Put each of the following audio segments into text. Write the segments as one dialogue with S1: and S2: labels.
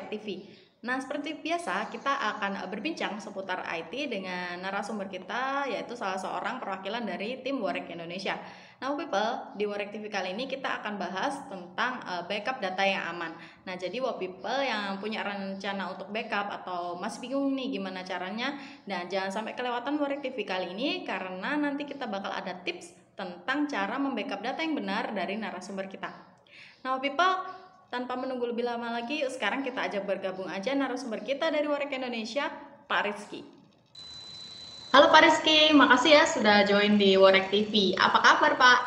S1: Worek TV. Nah, seperti biasa, kita akan berbincang seputar IT dengan narasumber kita, yaitu salah seorang perwakilan dari tim Worek Indonesia. Nah, People, di Worek TV kali ini kita akan bahas tentang backup data yang aman. Nah, jadi People yang punya rencana untuk backup atau masih bingung nih gimana caranya, nah jangan sampai kelewatan Worek TV kali ini karena nanti kita bakal ada tips tentang cara membackup data yang benar dari narasumber kita. Nah, People, tanpa menunggu lebih lama lagi, yuk sekarang kita ajak bergabung aja narasumber kita dari Worek Indonesia, Pak Rizky. Halo Pak Rizky, makasih ya sudah join di Worek TV. Apa kabar Pak?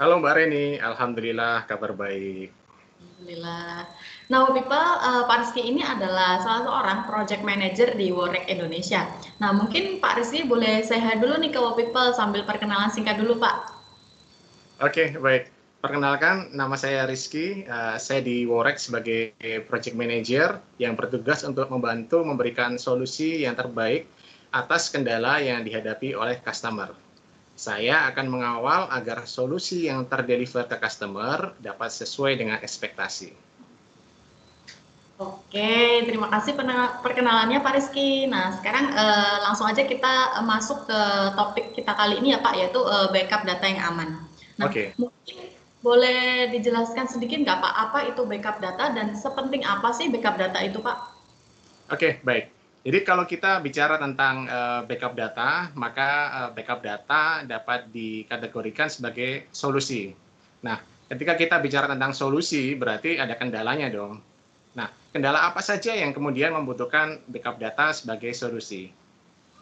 S2: Halo Mbak Reni, Alhamdulillah kabar baik.
S1: Alhamdulillah. Nah, People, Pak Rizky ini adalah salah seorang project manager di Worek Indonesia. Nah, mungkin Pak Rizky boleh say hi dulu nih ke People sambil perkenalan singkat dulu Pak.
S2: Oke, baik. Perkenalkan, nama saya Rizky. Saya di Worek sebagai project manager yang bertugas untuk membantu memberikan solusi yang terbaik atas kendala yang dihadapi oleh customer. Saya akan mengawal agar solusi yang terdeliver ke customer dapat sesuai dengan ekspektasi.
S1: Oke, terima kasih perkenalannya Pak Rizky. Nah, sekarang langsung aja kita masuk ke topik kita kali ini ya Pak, yaitu backup data yang aman. Nah,
S2: Oke.
S1: mungkin boleh dijelaskan sedikit nggak Pak, apa itu backup data dan sepenting apa sih backup data itu Pak?
S2: Oke, baik. Jadi kalau kita bicara tentang backup data, maka backup data dapat dikategorikan sebagai solusi. Nah, ketika kita bicara tentang solusi, berarti ada kendalanya dong. Nah, kendala apa saja yang kemudian membutuhkan backup data sebagai solusi?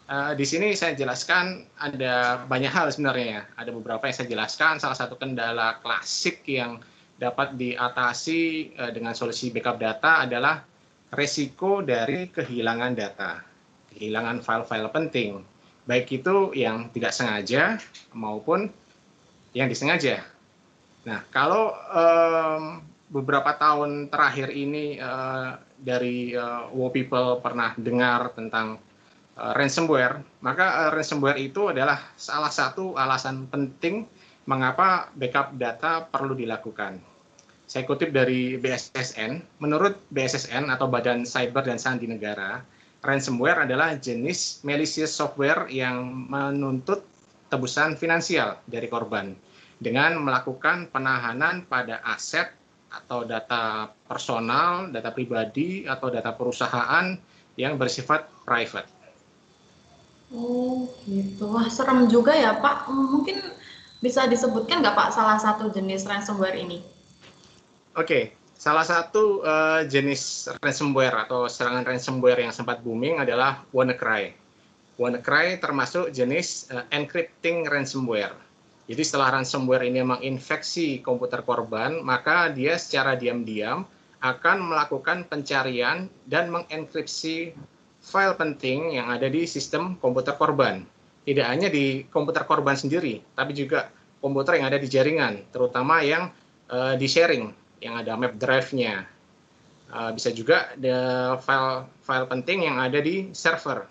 S2: Di sini saya jelaskan ada banyak hal sebenarnya ya. Ada beberapa yang saya jelaskan. Salah satu kendala klasik yang dapat diatasi dengan solusi backup data adalah resiko dari kehilangan data, kehilangan file-file penting, baik itu yang tidak sengaja maupun yang disengaja. Nah, kalau beberapa tahun terakhir ini dari People pernah dengar tentang ransomware, maka ransomware itu adalah salah satu alasan penting mengapa backup data perlu dilakukan. Saya kutip dari BSSN, menurut BSSN atau Badan Cyber dan Sandi Negara, ransomware adalah jenis malicious software yang menuntut tebusan finansial dari korban dengan melakukan penahanan pada aset atau data personal, data pribadi, atau data perusahaan yang bersifat private.
S1: Oh, gitu. Wah, serem juga ya Pak. Mungkin bisa disebutkan nggak Pak salah satu jenis ransomware ini?
S2: Oke, salah satu jenis ransomware atau serangan ransomware yang sempat booming adalah WannaCry. WannaCry termasuk jenis encrypting ransomware. Jadi setelah ransomware ini menginfeksi komputer korban, maka dia secara diam-diam akan melakukan pencarian dan mengenkripsi file penting yang ada di sistem komputer korban. Tidak hanya di komputer korban sendiri, tapi juga komputer yang ada di jaringan, terutama yang di-sharing, yang ada map drive-nya. Bisa juga file penting yang ada di server.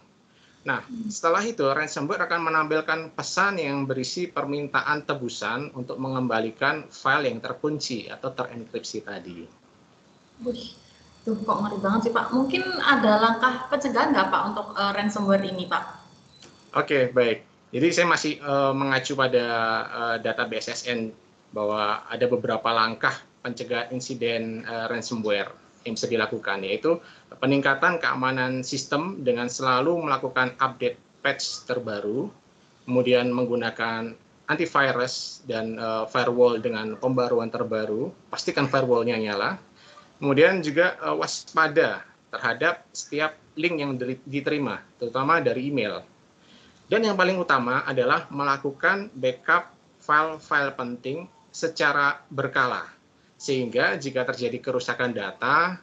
S2: Nah, setelah itu ransomware akan menampilkan pesan yang berisi permintaan tebusan untuk mengembalikan file yang terkunci atau terenkripsi tadi.
S1: Wih, tuh kok ngeri banget sih Pak. Mungkin ada langkah pencegahan nggak Pak untuk ransomware ini Pak?
S2: Oke, baik. Jadi saya masih mengacu pada data BSSN bahwa ada beberapa langkah pencegahan insiden ransomware yang bisa dilakukan, yaitu peningkatan keamanan sistem dengan selalu melakukan update patch terbaru, kemudian menggunakan antivirus dan firewall dengan pembaruan terbaru, pastikan firewallnya nyala, kemudian juga waspada terhadap setiap link yang diterima, terutama dari email. Dan yang paling utama adalah melakukan backup file-file penting secara berkala. Sehingga jika terjadi kerusakan data,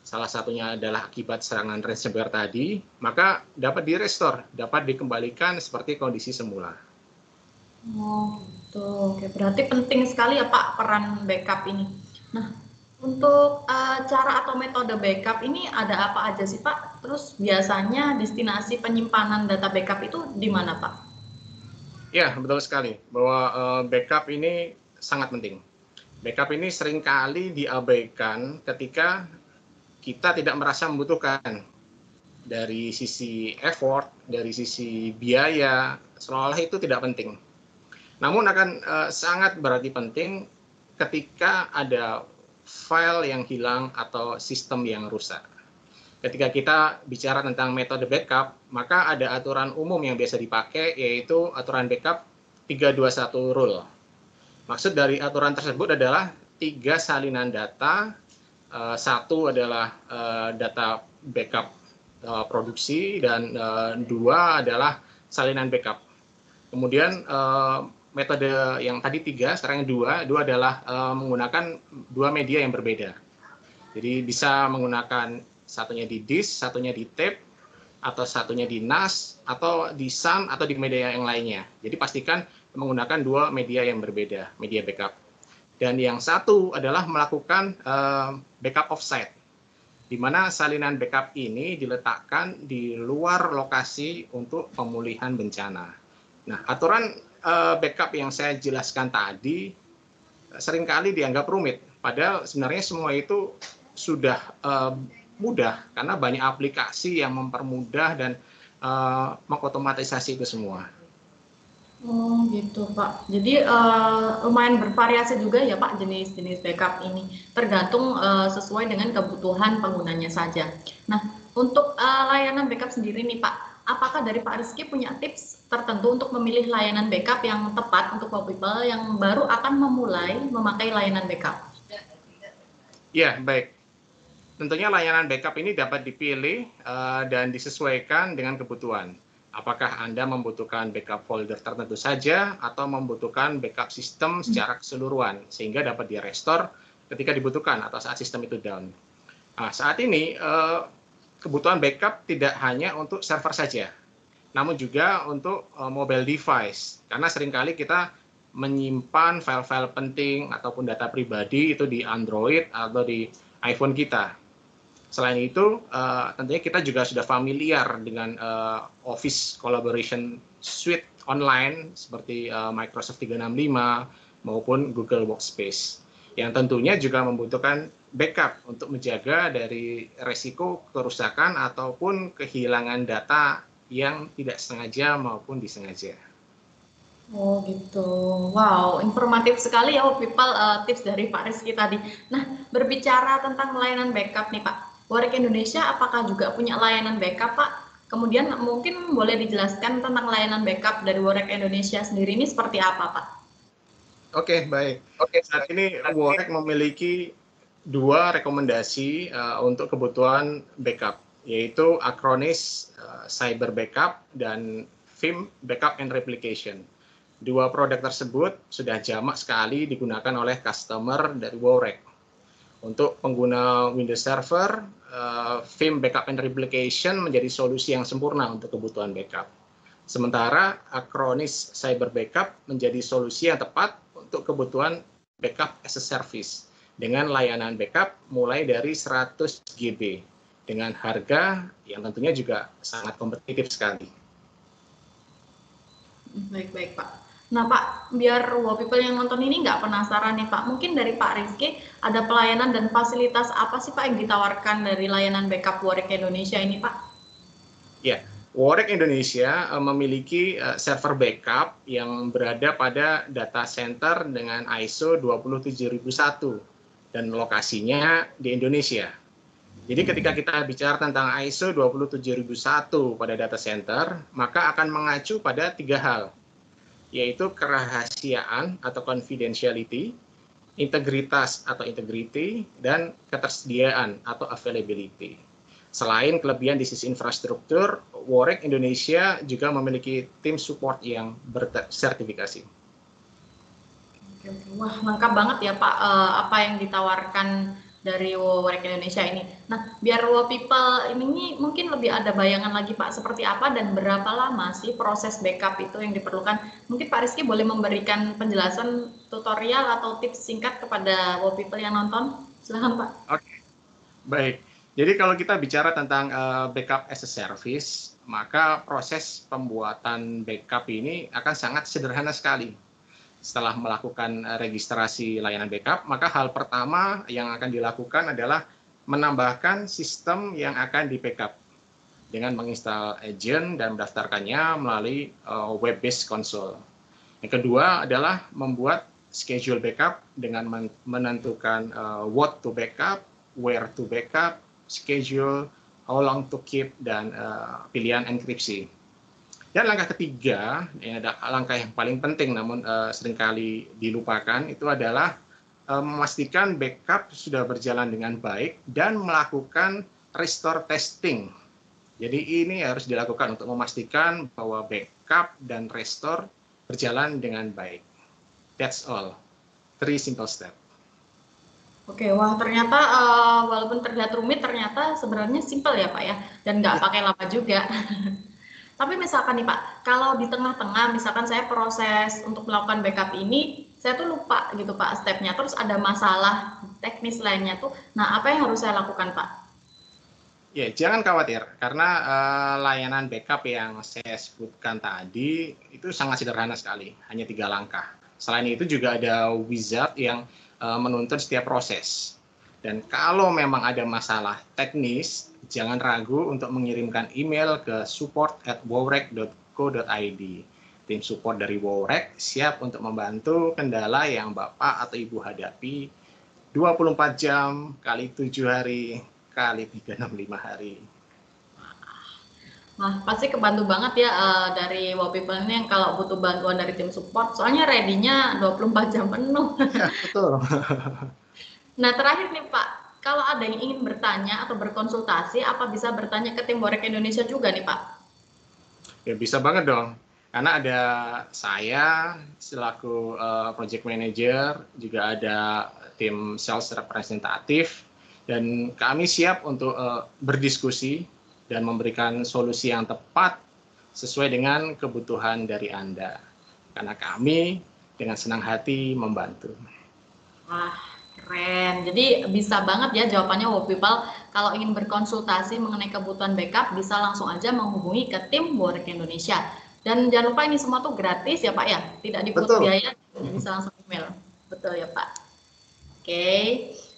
S2: salah satunya adalah akibat serangan ransomware tadi, maka dapat direstore, dapat dikembalikan seperti kondisi semula.
S1: Oh gitu, oke. Berarti penting sekali ya Pak peran backup ini. Nah, untuk cara atau metode backup ini ada apa aja sih Pak? Terus biasanya destinasi penyimpanan data backup itu di mana Pak?
S2: Ya, betul sekali bahwa backup ini sangat penting. Backup ini seringkali diabaikan ketika kita tidak merasa membutuhkan. Dari sisi effort, dari sisi biaya, seolah-olah itu tidak penting. Namun akan sangat berarti penting ketika ada file yang hilang atau sistem yang rusak. Ketika kita bicara tentang metode backup, maka ada aturan umum yang biasa dipakai, yaitu aturan backup 321 rule. Maksud dari aturan tersebut adalah 3 salinan data, satu adalah data backup produksi, dan 2 adalah salinan backup. Kemudian metode yang tadi 3, sekarang 2 adalah menggunakan 2 media yang berbeda. Jadi bisa menggunakan satunya di disk, satunya di tape, atau satunya di NAS, atau di SAN, atau di media yang lainnya. Jadi pastikan menggunakan 2 media yang berbeda, media backup. Dan yang satu adalah melakukan backup offsite, di mana salinan backup ini diletakkan di luar lokasi untuk pemulihan bencana. Nah, aturan backup yang saya jelaskan tadi seringkali dianggap rumit, padahal sebenarnya semua itu sudah mudah karena banyak aplikasi yang mempermudah dan mengotomatisasi itu semua.
S1: Oh gitu Pak. Jadi lumayan bervariasi juga ya Pak jenis-jenis backup ini. Tergantung sesuai dengan kebutuhan penggunanya saja. Nah untuk layanan backup sendiri nih Pak, apakah dari Pak Rizky punya tips tertentu untuk memilih layanan backup yang tepat untuk people yang baru akan memulai memakai layanan backup?
S2: Ya, baik. Tentunya layanan backup ini dapat dipilih dan disesuaikan dengan kebutuhan. Apakah Anda membutuhkan backup folder tertentu saja atau membutuhkan backup sistem secara keseluruhan sehingga dapat di-restore ketika dibutuhkan atau saat sistem itu down. Nah, saat ini kebutuhan backup tidak hanya untuk server saja, namun juga untuk mobile device. Karena seringkali kita menyimpan file-file penting ataupun data pribadi itu di Android atau di iPhone kita. Selain itu, tentunya kita juga sudah familiar dengan Office Collaboration Suite online seperti Microsoft 365 maupun Google Workspace, yang tentunya juga membutuhkan backup untuk menjaga dari resiko kerusakan ataupun kehilangan data yang tidak sengaja maupun disengaja.
S1: Oh gitu, wow informatif sekali ya people tips dari Pak Rizky tadi. Nah berbicara tentang layanan backup nih Pak, Warek Indonesia apakah juga punya layanan backup Pak? Kemudian mungkin boleh dijelaskan tentang layanan backup dari Warek Indonesia sendiri ini seperti apa Pak?
S2: Oke, baik. Saat ini Warek memiliki 2 rekomendasi untuk kebutuhan backup, yaitu Acronis Cyber Backup dan Vim Backup and Replication. 2 produk tersebut sudah jamak sekali digunakan oleh customer dari Warek. Untuk pengguna Windows Server, Vim Backup and Replication menjadi solusi yang sempurna untuk kebutuhan backup. Sementara Acronis Cyber Backup menjadi solusi yang tepat untuk kebutuhan backup as a service dengan layanan backup mulai dari 100 GB dengan harga yang tentunya juga sangat kompetitif sekali.
S1: Baik-baik Pak. Nah Pak, biar people yang nonton ini nggak penasaran nih Pak, mungkin dari Pak Rizky ada pelayanan dan fasilitas apa sih Pak yang ditawarkan dari layanan backup Warek Indonesia ini Pak?
S2: Ya, Warek Indonesia memiliki server backup yang berada pada data center dengan ISO 27001 dan lokasinya di Indonesia. Jadi ketika kita bicara tentang ISO 27001 pada data center, maka akan mengacu pada 3 hal, yaitu kerahasiaan atau confidentiality, integritas atau integrity, dan ketersediaan atau availability. Selain kelebihan di sisi infrastruktur, Warek Indonesia juga memiliki tim support yang bersertifikasi.
S1: Wah, lengkap banget ya Pak apa yang ditawarkan dari Warek Indonesia ini. Nah, biar people ini mungkin lebih ada bayangan lagi Pak, seperti apa dan berapa lama sih proses backup itu yang diperlukan? Mungkin Pak Rizky boleh memberikan penjelasan tutorial atau tips singkat kepada people yang nonton? Silahkan Pak.
S2: Oke, baik. Jadi kalau kita bicara tentang backup as a service, maka proses pembuatan backup ini akan sangat sederhana sekali. Setelah melakukan registrasi layanan backup, maka hal pertama yang akan dilakukan adalah menambahkan sistem yang akan di-backup dengan menginstal agent dan mendaftarkannya melalui web-based console. Yang kedua adalah membuat schedule backup dengan menentukan what to backup, where to backup, schedule, how long to keep, dan pilihan enkripsi. Dan langkah ketiga, ini ada langkah yang paling penting namun seringkali dilupakan, itu adalah memastikan backup sudah berjalan dengan baik dan melakukan restore testing. Jadi ini harus dilakukan untuk memastikan bahwa backup dan restore berjalan dengan baik. That's all. 3 simple step.
S1: Oke, wah ternyata walaupun terlihat rumit, ternyata sebenarnya simple ya Pak ya, dan nggak pakai lama juga. Tapi misalkan nih Pak, kalau di tengah-tengah misalkan saya proses untuk melakukan backup ini, saya tuh lupa gitu Pak stepnya, terus ada masalah teknis lainnya tuh, nah apa yang harus saya lakukan Pak?
S2: Ya, jangan khawatir, karena layanan backup yang saya sebutkan tadi itu sangat sederhana sekali, hanya 3 langkah. Selain itu juga ada wizard yang menuntun setiap proses. Dan kalau memang ada masalah teknis, jangan ragu untuk mengirimkan email ke support@wowrek.co.id. Tim support dari Wowrek siap untuk membantu kendala yang Bapak atau Ibu hadapi 24 jam kali 7 hari kali 365 hari.
S1: Nah, pasti kebantu banget ya dari Wow People ini yang kalau butuh bantuan dari tim support, soalnya ready-nya 24 jam penuh.
S2: Ya, betul.
S1: Nah, terakhir nih Pak, kalau ada yang ingin bertanya atau berkonsultasi, apa bisa bertanya ke tim Worek Indonesia juga nih Pak?
S2: Ya, bisa banget dong. Karena ada saya selaku project manager, juga ada tim sales representatif, dan kami siap untuk berdiskusi dan memberikan solusi yang tepat sesuai dengan kebutuhan dari Anda. Karena kami dengan senang hati membantu.
S1: Wah, keren. Jadi bisa banget ya jawabannya Wow People. Kalau ingin berkonsultasi mengenai kebutuhan backup, bisa langsung aja menghubungi ke tim Worek Indonesia. Dan jangan lupa ini semua tuh gratis ya Pak ya, tidak dipungut biaya, bisa langsung email. Betul ya Pak. Oke.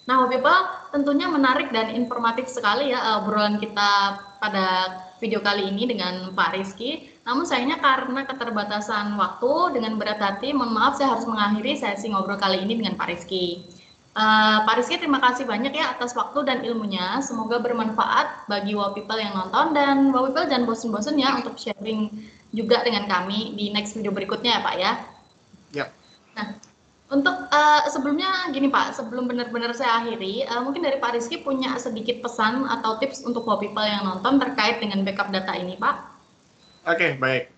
S1: Nah, Wow People, tentunya menarik dan informatif sekali ya obrolan kita pada video kali ini dengan Pak Rizky. Namun sayangnya karena keterbatasan waktu, dengan berat hati, mohon maaf saya harus mengakhiri sesi ngobrol kali ini dengan Pak Rizky. Pak Rizky, terima kasih banyak ya atas waktu dan ilmunya. Semoga bermanfaat bagi Wow People yang nonton, dan Wow People jangan bosen-bosen ya untuk sharing juga dengan kami di next video berikutnya ya Pak ya.
S2: Yap.
S1: Nah, untuk sebelumnya gini Pak, sebelum benar-benar saya akhiri, mungkin dari Pak Rizky punya sedikit pesan atau tips untuk Wow People yang nonton terkait dengan backup data ini Pak?
S2: Oke, baik.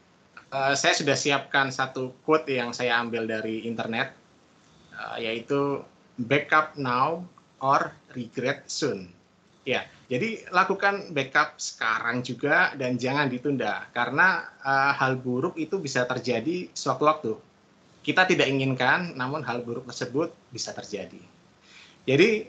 S2: Saya sudah siapkan satu quote yang saya ambil dari internet, yaitu backup now or regret soon. Ya, jadi lakukan backup sekarang juga dan jangan ditunda, karena hal buruk itu bisa terjadi sewaktu-waktu. Kita tidak inginkan, namun hal buruk tersebut bisa terjadi. Jadi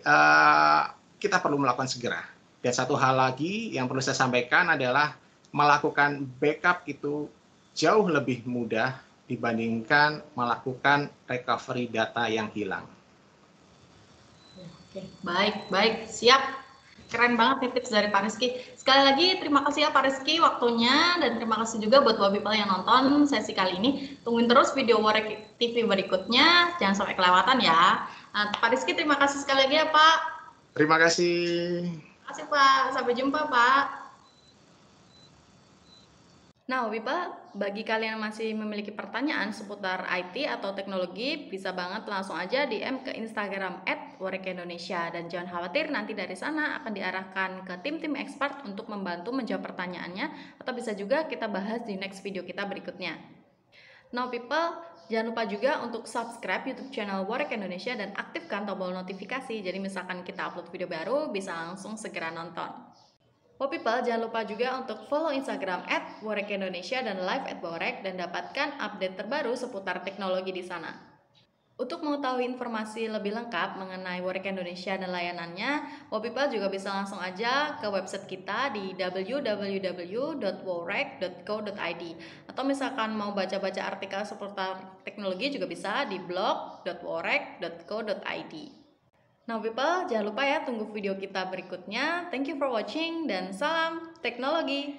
S2: kita perlu melakukan segera. Dan satu hal lagi yang perlu saya sampaikan adalah melakukan backup itu jauh lebih mudah dibandingkan melakukan recovery data yang hilang.
S1: Oke, baik, siap. Keren banget nih tips dari Pak Rizky. Sekali lagi terima kasih ya Pak Rizky waktunya, dan terima kasih juga buat Wow People yang nonton sesi kali ini. Tungguin terus video Worek TV berikutnya, jangan sampai kelewatan ya. Pak Rizky, terima kasih sekali lagi ya Pak.
S2: Terima kasih.
S1: Terima kasih Pak, sampai jumpa Pak. Nah, People, bagi kalian yang masih memiliki pertanyaan seputar IT atau teknologi, bisa banget langsung aja DM ke Instagram @worekindonesia, dan jangan khawatir, nanti dari sana akan diarahkan ke tim-tim expert untuk membantu menjawab pertanyaannya, atau bisa juga kita bahas di next video kita berikutnya. Now People, jangan lupa juga untuk subscribe YouTube channel Worek Indonesia dan aktifkan tombol notifikasi, jadi misalkan kita upload video baru, bisa langsung segera nonton. Wow People, jangan lupa juga untuk follow Instagram @worekindonesia dan live @worek, dan dapatkan update terbaru seputar teknologi di sana. Untuk mengetahui informasi lebih lengkap mengenai Worek Indonesia dan layanannya, Wow People juga bisa langsung aja ke website kita di www.wowrek.co.id, atau misalkan mau baca-baca artikel seputar teknologi juga bisa di blog.wowrek.co.id. Now people, jangan lupa ya tunggu video kita berikutnya. Thank you for watching dan salam teknologi.